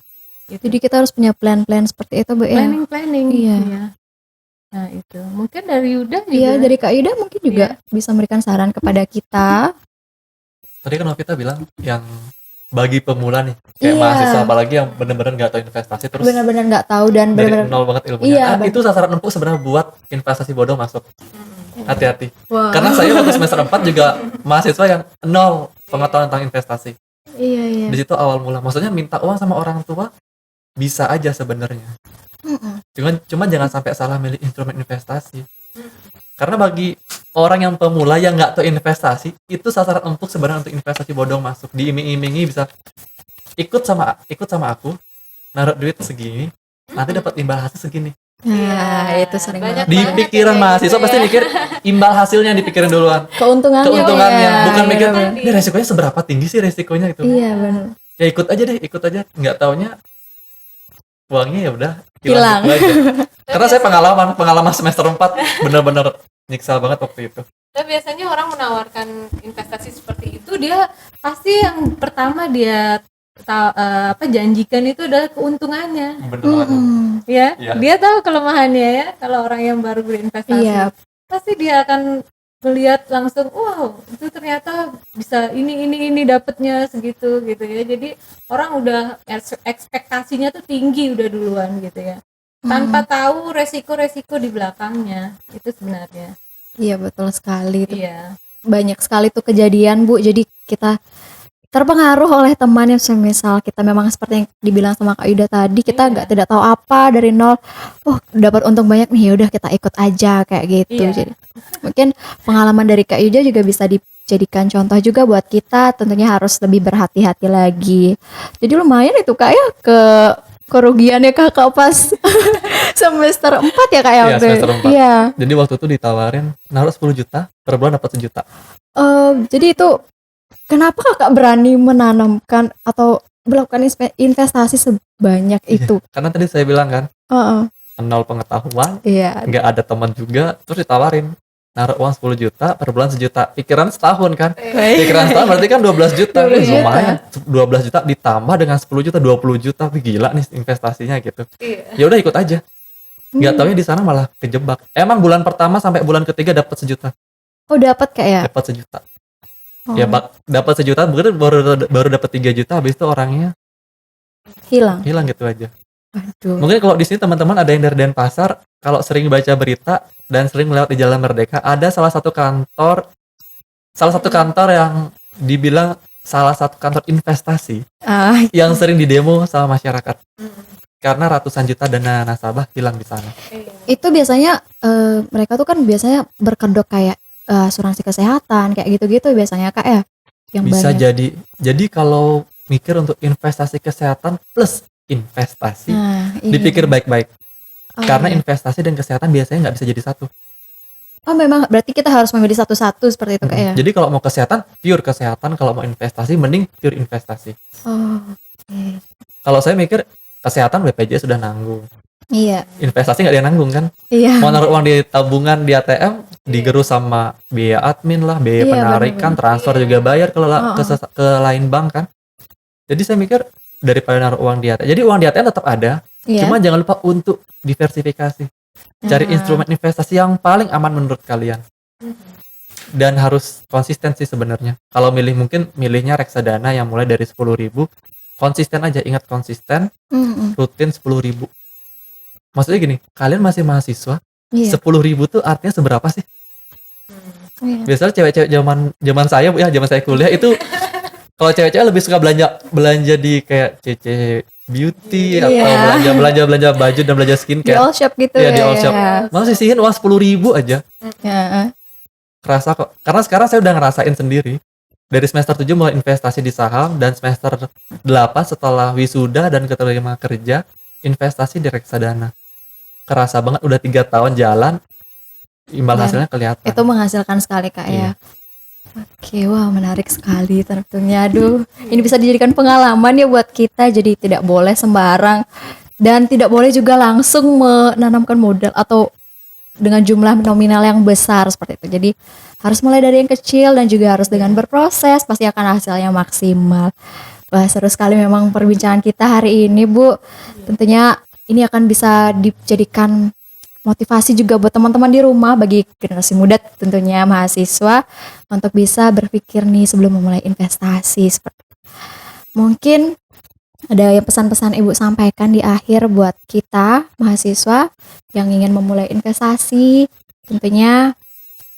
Jadi kita harus punya plan-plan seperti itu Bu ya. Planning. Iya. Ya. Nah itu. Mungkin dari Yuda juga. Iya, dari Kak Yuda mungkin juga bisa memberikan saran kepada kita. Tadi kan Novita bilang yang bagi pemula nih, kayak Iya. mahasiswa apalagi yang bener-bener nggak tahu investasi terus Benar-benar nggak tahu dan dari benar-benar nol banget ilmunya. Iya, Itu sasaran empuk sebenarnya buat investasi bodoh masuk. Hati-hati. Wah. Karena saya waktu semester 4 juga mahasiswa yang nol pengetahuan tentang investasi. Iya. Di situ awal mula. Maksudnya minta uang sama orang tua bisa aja sebenarnya. Cuma jangan sampai salah milih instrumen investasi. Karena bagi orang yang pemula yang nggak tahu investasi, itu sasaran empuk sebenarnya untuk investasi bodong masuk. Diiming-imingi bisa ikut sama aku, naruh duit segini, nanti dapat imbal hasil segini. Nah, itu sering banyak banget. Di banget pikiran ya, mahasiswa gitu pasti ya. mikir imbal hasilnya dipikirin duluan. Keuntungannya Keuntungannya, bukan iya, mikir benar. ini resikonya seberapa tinggi sih resikonya itu. Iya, benar. Ya ikut aja. Nggak taunya uangnya ya udah Hilang. gitu aja. Karena saya pengalaman semester 4 bener-bener nyiksa banget waktu itu. Dan biasanya orang menawarkan investasi seperti itu itu dia pasti yang pertama dia janjikan itu adalah keuntungannya. Bener banget. Ya, Iya. dia tahu kelemahannya ya. Kalau orang yang baru berinvestasi, Iya. pasti dia akan melihat langsung, wow, itu ternyata bisa ini dapatnya segitu gitu ya. Jadi orang udah ekspektasinya tuh tinggi udah duluan gitu ya. Tanpa tahu resiko-resiko di belakangnya. Itu sebenarnya. Iya, betul sekali itu. Iya. Banyak sekali tuh kejadian, Bu. Jadi kita terpengaruh oleh teman yang semisal kita memang seperti yang dibilang sama Kak Yuda tadi, kita nggak tidak tahu apa dari nol, dapat untung banyak nih, ya udah kita ikut aja kayak gitu. Iya. Jadi mungkin pengalaman dari Kak Yuda juga bisa dijadikan contoh juga buat kita, tentunya harus lebih berhati-hati lagi. Jadi lumayan itu Kak ya kerugiannya Kakak pas semester 4 ya Kak ya? Iya, semester 4. Iya. Jadi waktu itu ditawarin naruh 10 juta, per bulan dapat 1 juta. Jadi itu kenapa Kakak berani menanamkan atau melakukan investasi sebanyak itu? Karena tadi saya bilang kan, Heeh. nol pengetahuan, Iya. nggak ada teman juga, terus ditawarin naruh uang 10 juta, per bulan 1 juta. Pikiran setahun kan? Pikiran setahun berarti kan 12 juta. 12 juta. Lumayan, 12 juta ditambah dengan 10 juta, 20 juta. Wih, gila nih investasinya gitu. Iya. Ya udah ikut aja. Nggak taunya di sana malah kejebak. Emang bulan pertama sampai bulan ketiga dapat 1 juta. Oh, dapat Kak ya? Dapat 1 juta. Oh, Ya dapat 1 juta, baru dapat 3 juta, habis itu orangnya hilang. gitu aja. Aduh. Mungkin kalau di sini teman-teman ada yang dari Denpasar, kalau sering baca berita dan sering lewat di Jalan Merdeka, ada salah satu kantor yang dibilang salah satu kantor investasi yang sering didemo sama masyarakat. Karena ratusan juta dana nasabah hilang di sana. Itu biasanya mereka tuh kan biasanya berkedok kayak asuransi kesehatan kayak gitu-gitu biasanya Kak ya? Yang Bisa banyak. jadi kalau mikir untuk investasi kesehatan plus investasi, Nah, iya. dipikir baik-baik. Oh, Karena iya. investasi dan kesehatan biasanya nggak bisa jadi satu. Oh, memang berarti kita harus memilih satu-satu seperti itu Kak ya? Jadi kalau mau kesehatan, pure kesehatan. Kalau mau investasi, mending pure investasi. Oh, oke. Kalau saya mikir, kesehatan BPJS sudah nanggung. Iya. Investasi nggak ada yang nanggung kan? Iya. Mau naruh uang di tabungan di ATM, digerus sama biaya admin lah, biaya Iya, penarikan, benar-benar. transfer juga bayar ke lain bank kan. Jadi saya mikir, daripada naruh uang di ATM. Jadi uang di ATM tetap ada, Iya. cuma jangan lupa untuk diversifikasi. Cari Nah. instrumen investasi yang paling aman menurut kalian. Dan harus konsisten sih sebenarnya. Kalau mungkin milihnya reksadana yang mulai dari 10.000, konsisten aja, ingat konsisten, rutin 10.000. Maksudnya gini, kalian masih mahasiswa, Iya. 10.000 tuh artinya seberapa sih? Iya. Biasanya cewek-cewek zaman saya Bu ya, zaman saya kuliah itu kalau cewek-cewek lebih suka belanja di kayak CC Beauty Iya. atau belanja baju dan belanja Di skincare. all shop gitu Iya, ya? di all shop. Ya. Mau sisihin uang 10.000 aja. Ya. Kerasa kok. Karena sekarang saya udah ngerasain sendiri. Dari semester 7 mulai investasi di saham, dan semester 8 setelah wisuda dan keterima kerja, investasi di reksadana. Kerasa banget udah 3 tahun jalan, imbal Dan hasilnya kelihatan. Itu menghasilkan sekali Kak ya? Iya. Oke, wah menarik sekali tentunya. Aduh, ini bisa dijadikan pengalaman ya buat kita. Jadi tidak boleh sembarang dan tidak boleh juga langsung menanamkan modal atau dengan jumlah nominal yang besar seperti itu. Jadi harus mulai dari yang kecil dan juga harus dengan berproses, pasti akan hasilnya maksimal. Wah, seru sekali memang perbincangan kita hari ini, Bu. Tentunya ini akan bisa dijadikan motivasi juga buat teman-teman di rumah, bagi generasi muda tentunya mahasiswa, untuk bisa berpikir nih sebelum memulai investasi. Mungkin ada yang pesan-pesan Ibu sampaikan di akhir buat kita mahasiswa yang ingin memulai investasi, tentunya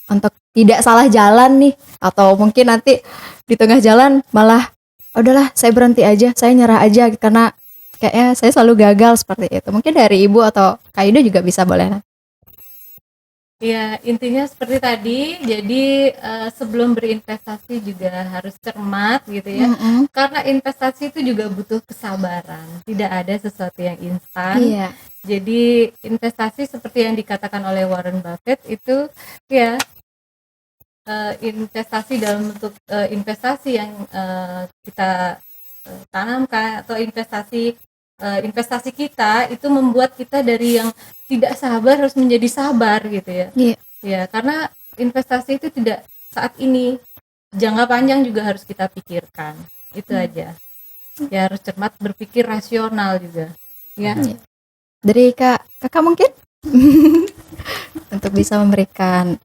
untuk tidak salah jalan nih, atau mungkin nanti di tengah jalan malah udahlah saya berhenti aja, saya nyerah aja karena kayaknya saya selalu gagal seperti itu. Mungkin dari Ibu atau Kak Yuda juga bisa boleh. Ya, intinya seperti tadi. Jadi sebelum berinvestasi juga harus cermat gitu ya. Karena investasi itu juga butuh kesabaran. Tidak ada sesuatu yang instan. Iya. Jadi investasi seperti yang dikatakan oleh Warren Buffett itu ya investasi dalam bentuk investasi yang kita tanamkan, atau investasi kita itu membuat kita dari yang tidak sabar harus menjadi sabar gitu ya. Iya. Ya, karena investasi itu tidak saat ini jangka panjang juga harus kita pikirkan. Itu aja. Ya harus cermat, berpikir rasional juga. Ya. Dari kakak mungkin untuk bisa memberikan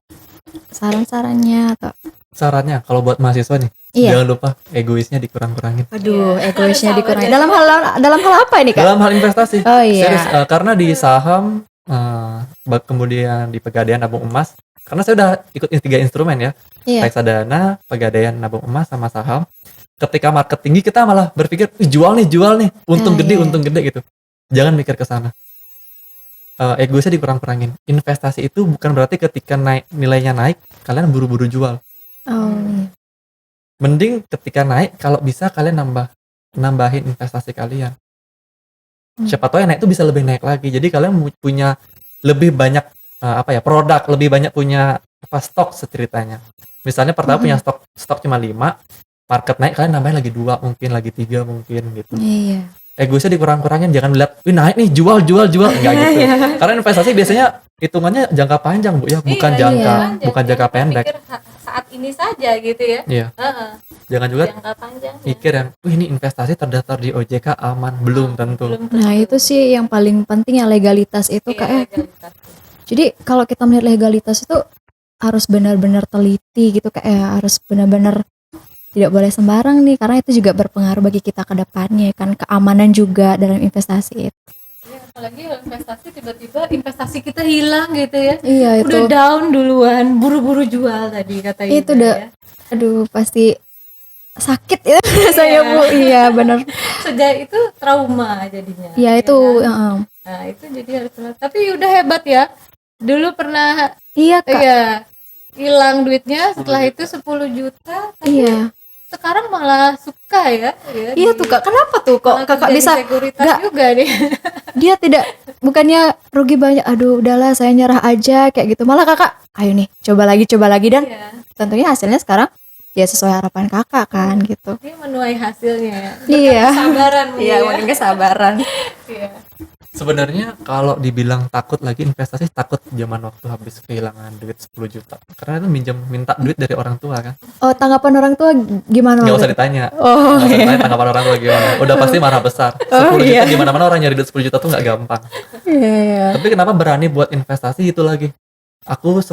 saran-sarannya atau Sarannya kalau buat mahasiswa nih, jangan lupa egoisnya dikurang-kurangin. aduh egoisnya Harus dikurangi. sabar. Dalam hal apa ini kak? Dalam hal investasi. Oh iya. Serius, karena di saham, kemudian di Pegadaian Nabung Emas, karena saya udah ikut 3 instrumen ya, Iya. reksadana, Pegadaian Nabung Emas, sama saham. Ketika market tinggi kita malah berpikir, jual nih, untung gede gitu. Jangan mikir ke sana. Egoisnya dikurang-kurangin. Investasi itu bukan berarti ketika nilainya naik, kalian buru-buru jual. Oh iya. Mending ketika naik, kalau bisa kalian nambahin investasi kalian. Siapa tahu yang naik itu bisa lebih naik lagi. Jadi kalian punya lebih banyak produk, lebih banyak punya stok ceritanya. Misalnya pertama punya stok cuma 5, market naik kalian nambahin lagi 2, mungkin lagi 3 mungkin gitu. Iya. Egoisnya dikurang-kurangin, jangan lihat naik nih, jual enggak gitu. Karena investasi biasanya hitungannya jangka panjang, Bu ya, bukan jangka pendek. Saat ini saja gitu ya. Iya. Jangan juga Jangka panjang. pikir yang ini investasi terdaftar di OJK aman, belum tentu. Nah itu sih yang paling penting ya, legalitas itu kak ya. Legalitas. Jadi kalau kita melihat legalitas itu harus benar-benar teliti gitu kak ya, harus benar-benar tidak boleh sembarang nih, karena itu juga berpengaruh bagi kita ke depannya kan, keamanan juga dalam investasi itu. Ya, apalagi investasi tiba-tiba investasi kita hilang gitu ya. Iya itu. Udah down duluan, buru-buru jual tadi kata Itu Ida, udah, ya. aduh pasti sakit ya rasanya Bu. Iya benar. Sejak itu trauma jadinya. Iya itu. Kan? Nah itu jadi harus. Tapi udah hebat ya. Dulu pernah Iya kak. hilang duitnya, setelah itu 10 juta. Tapi Iya. sekarang malah suka ya. Iya tuh kak, kenapa tuh kok kakak bisa sekuritas juga nih. dia tidak, bukannya rugi banyak, aduh udahlah saya nyerah aja kayak gitu, malah kakak ayo nih coba lagi dan tentunya hasilnya sekarang ya sesuai harapan kakak kan gitu. Dia menuai hasilnya ya. Iya. Kesabaran Iya mungkin kesabaran. Iya. Sebenarnya kalau dibilang takut lagi investasi, takut zaman waktu habis kehilangan duit 10 juta. Karena itu minta duit dari orang tua kan. Oh tanggapan orang tua gimana? Nggak usah ditanya. Oh Nggak usah ditanya tanggapan orang tua gimana. Udah pasti marah besar. 10 juta gimana-mana orang nyari duit 10 juta tuh nggak gampang. iya. Tapi kenapa berani buat investasi itu lagi? Aku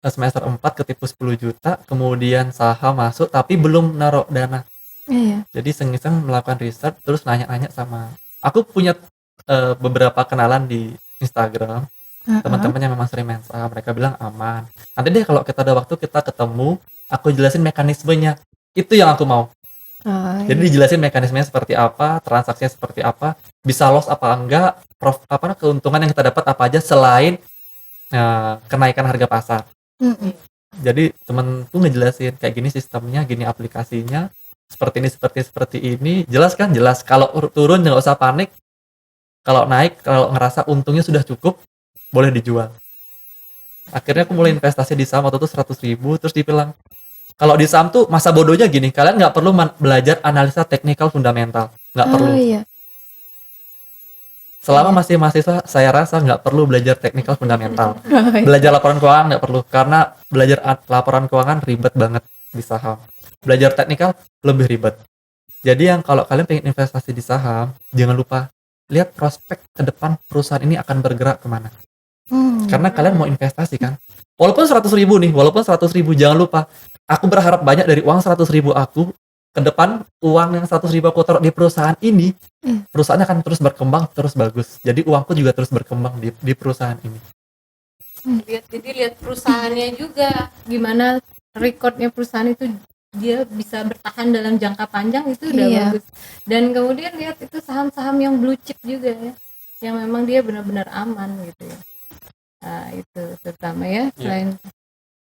semester 4 ketipu 10 juta, kemudian saham masuk tapi belum naruh dana. Iya. Jadi iseng-iseng melakukan riset, terus nanya-nanya sama, aku punya beberapa kenalan di Instagram, teman-teman yang memang sering main saham, mereka bilang aman. Nanti deh kalau kita ada waktu kita ketemu, aku jelasin mekanismenya. Itu yang aku mau. Jadi dijelasin mekanismenya seperti apa, transaksinya seperti apa, bisa loss apa enggak, keuntungan yang kita dapat apa aja selain kenaikan harga pasar. Jadi temen tuh ngejelasin kayak gini sistemnya, gini aplikasinya, seperti ini, jelas kan? Jelas. Kalau turun nggak usah panik. Kalau naik, kalau ngerasa untungnya sudah cukup, boleh dijual. Akhirnya aku mulai investasi di saham waktu itu 100.000, terus dibilang, kalau di saham tuh masa bodohnya gini, kalian nggak perlu belajar analisa teknikal fundamental, nggak perlu. Iya. Selama masih mahasiswa, saya rasa nggak perlu belajar teknikal fundamental. Belajar laporan keuangan nggak perlu, karena belajar laporan keuangan ribet banget di saham. Belajar teknikal lebih ribet. Jadi yang kalau kalian pengen investasi di saham, jangan lupa lihat prospek ke depan perusahaan ini akan bergerak kemana. Karena kalian mau investasi kan. Walaupun 100.000 nih, jangan lupa. Aku berharap banyak dari uang 100.000 aku, ke depan uang yang 100.000 aku taruh di perusahaan ini, perusahaannya akan terus berkembang, terus bagus. Jadi uangku juga terus berkembang di perusahaan ini. Lihat perusahaannya juga, gimana rekodnya perusahaan itu, dia bisa bertahan dalam jangka panjang, itu udah bagus. Dan kemudian lihat itu saham-saham yang blue chip juga ya, yang memang dia benar-benar aman gitu ya. Nah itu terutama ya, selain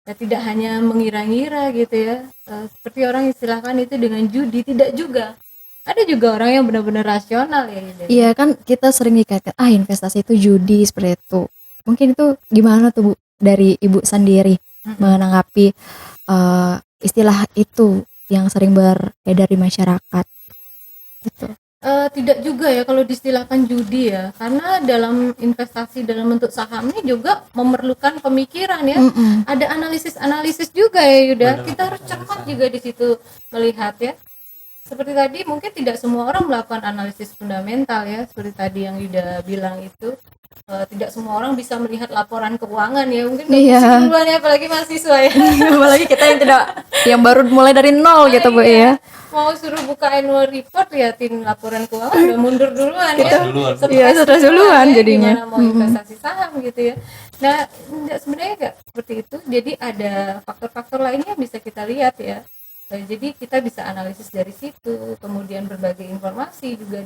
ya, tidak hanya mengira-ngira gitu ya, seperti orang istilahkan itu dengan judi, tidak juga. Ada juga orang yang benar-benar rasional ya. Iya kan kita sering dikaitkan investasi itu judi seperti itu. Mungkin itu gimana tuh Bu dari Ibu sendiri menanggapi istilah itu yang sering beredar di masyarakat gitu. Tidak juga ya kalau distilahkan judi ya, karena dalam investasi dalam bentuk saham ini juga memerlukan pemikiran ya. Ada analisis juga ya Yuda. Benar, Kita harus cermat analisis. juga di situ melihat ya. Seperti tadi mungkin tidak semua orang melakukan analisis fundamental ya, seperti tadi yang Yuda bilang itu. Tidak semua orang bisa melihat laporan keuangan ya, mungkin Iya. duluan ya, apalagi mahasiswa ya. Apalagi kita yang baru mulai dari nol gitu Bu Iya. ya. Mau suruh buka annual report, liatin laporan keuangan udah mundur duluan ya. Stres duluan. Iya, stres duluan ya, jadinya. Gimana mau investasi saham gitu ya. Nah, sebenarnya enggak seperti itu. Jadi ada faktor-faktor lainnya bisa kita lihat ya. Jadi kita bisa analisis dari situ, kemudian berbagai informasi juga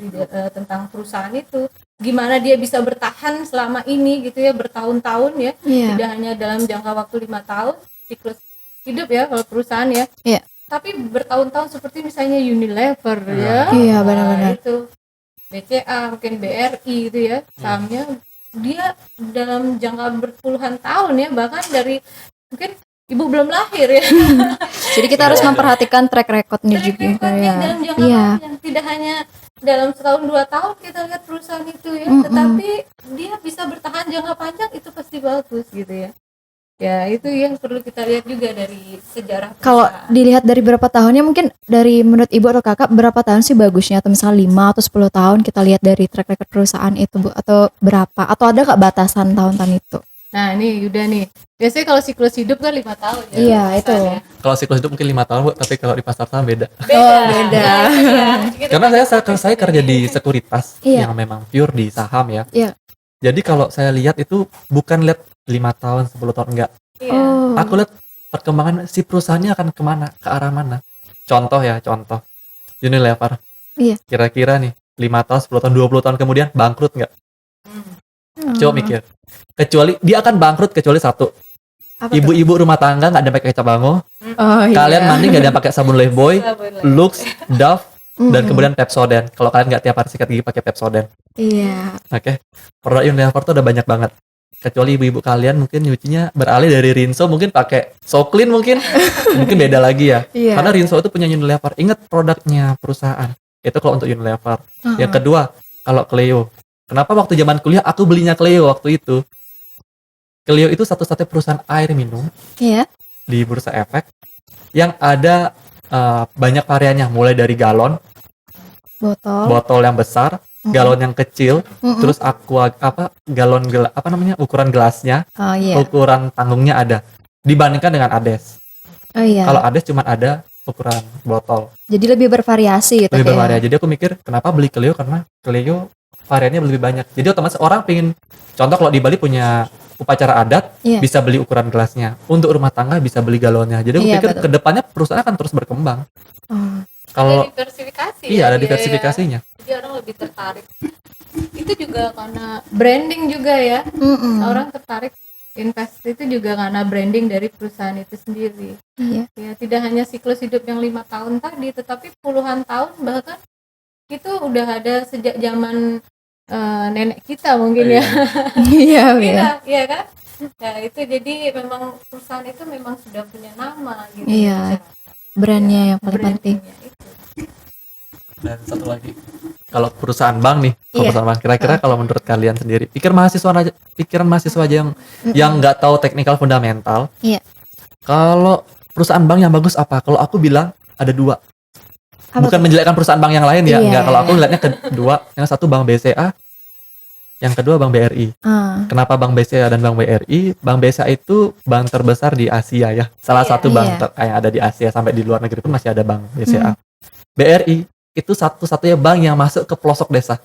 tentang perusahaan itu, gimana dia bisa bertahan selama ini gitu ya, bertahun-tahun ya, Iya. tidak hanya dalam jangka waktu 5 tahun siklus hidup ya kalau perusahaan ya. Iya. Tapi bertahun-tahun seperti misalnya Unilever ya. Iya, benar-benar. Itu BCA, mungkin BRI gitu ya, sahamnya dia dalam jangka berpuluhan tahun ya, bahkan dari mungkin ibu belum lahir ya. Jadi kita harus memperhatikan track recordnya juga Recordnya ya. dalam jangka Iya. panjang, tidak hanya dalam setahun 2 tahun kita lihat perusahaan itu ya, tetapi dia bisa bertahan jangka panjang, itu pasti bagus gitu ya. Ya itu yang perlu kita lihat juga dari sejarah Kalau perusahaan. dilihat dari berapa tahunnya, mungkin dari menurut Ibu atau Kakak berapa tahun sih bagusnya, atau misalnya 5 atau 10 tahun kita lihat dari track record perusahaan itu Bu, atau berapa, atau ada nggak batasan tahun-tahun itu? Nah ini Yuda nih, biasanya kalau siklus hidup kan 5 tahun ya. Iya, itu. perusahaannya. Kalau siklus hidup mungkin 5 tahun Bu, tapi kalau di pasar saham beda. Beda. Nah, itu ya. Kita Karena kan saya kerja di sekuritas Iya. yang memang pure di saham ya. Iya. Jadi kalau saya lihat itu bukan lihat 5 tahun, 10 tahun enggak. Iya. Oh. Aku lihat perkembangan si perusahaannya akan kemana, ke arah mana. Contoh Unilever. Iya. Kira-kira nih 5 tahun, 10 tahun, 20 tahun kemudian bangkrut nggak? Coba mikir. Kecuali dia akan bangkrut kecuali satu. Apa tuh? Ibu-ibu rumah tangga nggak ada pakai kecap bango. Oh, iya. Kalian mandi nggak ada pakai sabun Lifebuoy, Lux, Dove, dan kemudian Pepsodent. Kalau kalian nggak tiap hari sikat gigi pakai Pepsodent. Iya. Oke. Produk Unilever tuh udah banyak banget. Kecuali ibu-ibu kalian mungkin nyucinya beralih dari Rinso mungkin pakai Soclean mungkin beda lagi ya. Iya. Karena Rinso itu punya Unilever. Ingat produknya perusahaan. Itu kalau untuk Unilever. Yang kedua, kalau Cleo. Kenapa waktu zaman kuliah aku belinya Cleo waktu itu? Cleo itu satu-satunya perusahaan air minum Iya. di Bursa Efek yang ada banyak variannya, mulai dari galon, botol yang besar, galon yang kecil, terus ukuran gelasnya, Oh iya. ukuran tanggungnya ada. Dibandingkan dengan Ades. Oh iya. Kalau Ades cuma ada ukuran botol. Jadi lebih bervariasi gitu Lebih kayak. bervariasi. Jadi aku mikir kenapa beli Cleo, karena Cleo variannya lebih banyak. Jadi otomatis orang pengen, contoh kalau di Bali punya upacara adat, Iya. bisa beli ukuran gelasnya. Untuk rumah tangga bisa beli galonnya. Jadi aku Iya, pikir betul. kedepannya perusahaan akan terus berkembang. Oh. Kalau ada diversifikasi iya ya, ada dia diversifikasinya. ya. Jadi orang lebih tertarik. Itu juga karena branding juga ya. Orang tertarik invest itu juga karena branding dari perusahaan itu sendiri. Iya. Ya, tidak hanya siklus hidup yang 5 tahun tadi, tetapi puluhan tahun, bahkan itu udah ada sejak zaman nenek kita mungkin ya. Iya, iya. Iya kan? Nah itu jadi memang perusahaan itu memang sudah punya nama gitu. Iya. Brandnya yang paling penting. Brandingnya itu. Dan satu lagi, kalau perusahaan bank nih, kalau Iya. perusahaan bank, kira-kira kalau menurut kalian sendiri, pikiran mahasiswa aja yang nggak tahu technical fundamental. Iya. Kalau perusahaan bank yang bagus apa? Kalau aku bilang ada dua. Apa Bukan tuh? menjelekkan perusahaan bank yang lain ya, Iya, enggak. Kalau aku iya. lihatnya kedua, yang satu Bank BCA, yang kedua Bank BRI. Kenapa Bank BCA dan Bank BRI? Bank BCA itu bank terbesar di Asia ya. Salah Iya. satu bank Iya. yang ada di Asia, sampai di luar negeri pun masih ada Bank BCA. BRI itu satu-satunya bank yang masuk ke pelosok desa.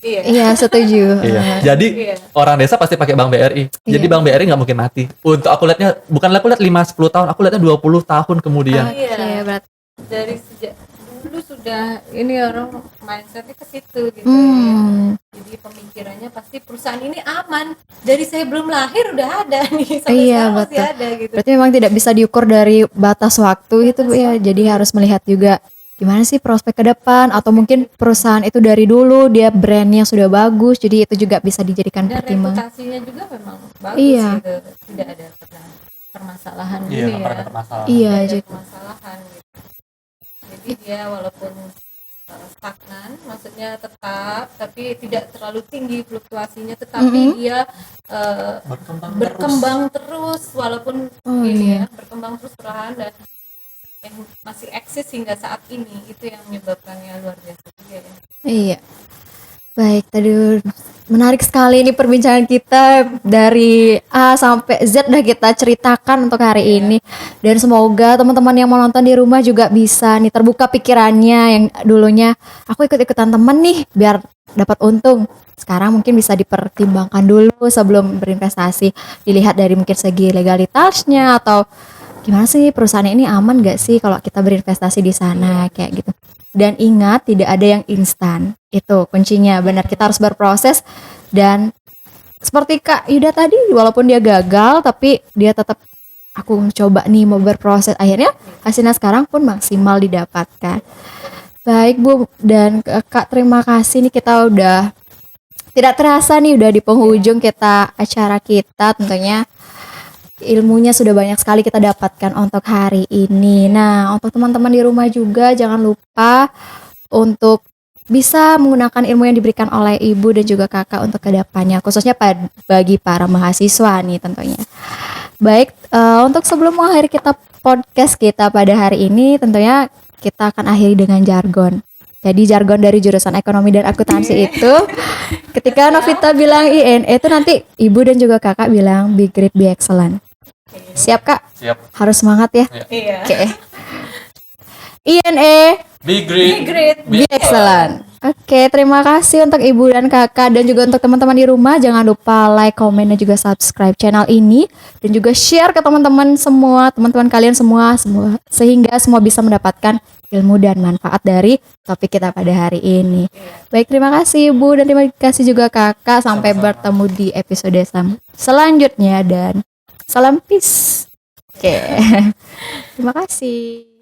Iya. Iya, setuju. Iya. Jadi Iya. orang desa pasti pakai Bank BRI. Jadi Iya. Bank BRI nggak mungkin mati. Untuk aku lihatnya, bukan aku lihat 5-10 tahun, aku lihatnya 20 tahun kemudian. Iya. Oke, berarti. Dari sejak dulu sudah ini orang mindsetnya ke situ gitu ya. Jadi pemikirannya pasti perusahaan ini aman. Dari saya belum lahir udah ada nih, sampai Iya, sekarang masih betul. ada gitu. Berarti memang tidak bisa diukur dari batas waktu itu Bu ya. Jadi harus melihat juga gimana sih prospek ke depan, atau mungkin perusahaan itu dari dulu dia brandnya sudah bagus, jadi itu juga bisa dijadikan Dan pertimbangan. reputasinya juga memang bagus Iya. gitu. Tidak ada permasalahan Iya, ini nggak ya. pernah ada permasalahan. Iya, Tidak ada jadi permasalahan gitu. Jadi dia walaupun stagnan, maksudnya tetap tapi tidak terlalu tinggi fluktuasinya, tetapi dia berkembang terus walaupun ini ya berkembang terus perlahan dan yang masih eksis hingga saat ini, itu yang menyebabkannya luar biasa juga ya. Iya. Baik, tadi menarik sekali ini perbincangan kita dari A sampai Z udah kita ceritakan untuk hari ini. Dan semoga teman-teman yang mau nonton di rumah juga bisa nih terbuka pikirannya yang dulunya aku ikut-ikutan temen nih biar dapat untung. Sekarang mungkin bisa dipertimbangkan dulu sebelum berinvestasi. Dilihat dari mungkin segi legalitasnya atau gimana sih perusahaan ini aman gak sih kalau kita berinvestasi di sana kayak gitu. Dan ingat tidak ada yang instan, itu kuncinya. Benar, kita harus berproses. Dan seperti Kak Yuda tadi, walaupun dia gagal tapi dia tetap aku coba nih mau berproses, akhirnya hasilnya sekarang pun maksimal didapatkan. Baik Bu dan Kak, terima kasih nih, kita udah tidak terasa nih udah di penghujung kita acara kita. Tentunya ilmunya sudah banyak sekali kita dapatkan untuk hari ini. Nah, untuk teman-teman di rumah juga jangan lupa untuk bisa menggunakan ilmu yang diberikan oleh Ibu dan juga Kakak untuk kedepannya, khususnya bagi para mahasiswa nih tentunya. Baik, untuk sebelum mengakhiri kita podcast kita pada hari ini, tentunya kita akan akhiri dengan jargon. Jadi jargon dari jurusan ekonomi dan akuntansi itu ketika Novita bilang INE itu nanti Ibu dan juga Kakak bilang be great, be excellent. Siap Kak? Siap. Harus semangat ya. Iya. Oke. INE Be great, be excellent. Oke, terima kasih untuk Ibu dan Kakak dan juga untuk teman-teman di rumah. Jangan lupa like, komen, dan juga subscribe channel ini dan juga share ke teman-teman semua, teman-teman kalian semua sehingga semua bisa mendapatkan ilmu dan manfaat dari topik kita pada hari ini. Baik, terima kasih Ibu dan terima kasih juga Kakak. Sampai bertemu di episode selanjutnya dan salam peace. Oke. Terima kasih.